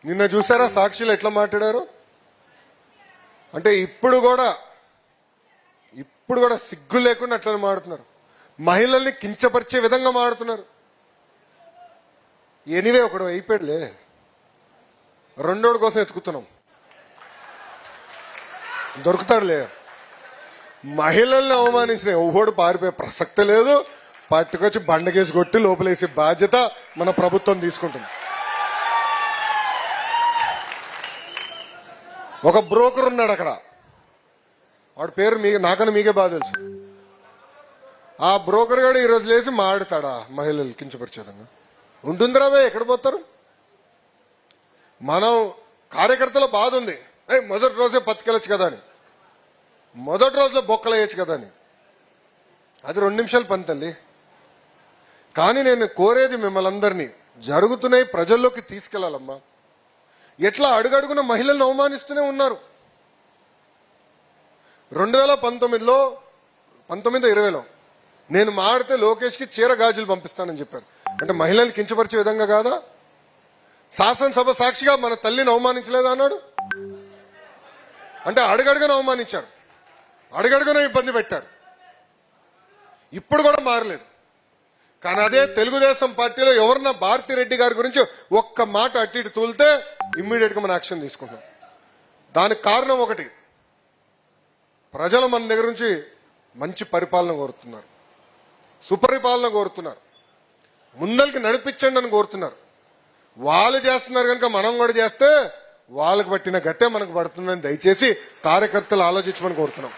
నిన్న చూసారా సాక్షిలో ఎట్లా మాట్లాడారు అంటే ఇప్పుడు కూడా సిగ్గు లేకుండా అట్లా మాడుతున్నారు. మహిళల్ని కించపరిచే విధంగా మాడుతున్నారు. ఎనివే ఒకడు అయిపోయాడులే, రెండోడు కోసం ఎత్తుకుతున్నాం, దొరుకుతాడులే. మహిళల్ని అవమానించిన ఎవడు పారిపోయే ప్రసక్తే లేదు. పట్టుకొచ్చి బండకేసి కొట్టి లోపలేసే బాధ్యత మన ప్రభుత్వం తీసుకుంటుంది. ఒక బ్రోకర్ ఉన్నాడు అక్కడ, వాడి పేరు నాకన్నా మీకే బాగా తెలుసు. ఆ బ్రోకర్ గారు ఈరోజు లేచి మాడుతాడా మహిళలు కించపరిచేదంగా? ఉంటుందిరావే, ఎక్కడ పోతారు? మనం కార్యకర్తల బాధ ఉంది, మొదటి రోజే బతికెళ్ళచ్చు కదా అని, మొదటి రోజులో బొక్కలు వేయచ్చు కదా అని. అది 2 నిమిషాలు పని తల్లి. కానీ నేను కోరేది మిమ్మల్ని అందరినీ, జరుగుతున్నాయి ప్రజల్లోకి తీసుకెళ్లాలమ్మా. ఎట్లా అడుగడుగున మహిళలను అవమానిస్తూనే ఉన్నారు. 2019లో 2020లో నేను మాడితే లోకేష్కి చీర గాజులు పంపిస్తానని చెప్పారు. అంటే మహిళల్ని కించపరిచే విధంగా కాదా? శాసనసభ సాక్షిగా మన తల్లిని అవమానించలేదా అన్నాడు. అంటే అడుగడుగున అవమానించారు, అడుగడుగున ఇబ్బంది పెట్టారు. ఇప్పుడు కూడా మారలేదు. కానీ అదే తెలుగుదేశం పార్టీలో ఎవరన్నా భారతిరెడ్డి గారి గురించి ఒక్క మాట అటు ఇటు తూలితే ఇమ్మీడియట్ గా మన యాక్షన్ తీసుకుంటాం. దానికి కారణం ఒకటి, ప్రజలు మన దగ్గర నుంచి మంచి పరిపాలన కోరుతున్నారు, సుపరిపాలన కోరుతున్నారు, ముందరికి నడిపించండి అని కోరుతున్నారు. వాళ్ళు చేస్తున్నారు కనుక మనం కూడా చేస్తే వాళ్ళకు పట్టిన గతే మనకు పడుతుందని దయచేసి కార్యకర్తలు ఆలోచించమని కోరుతున్నాం.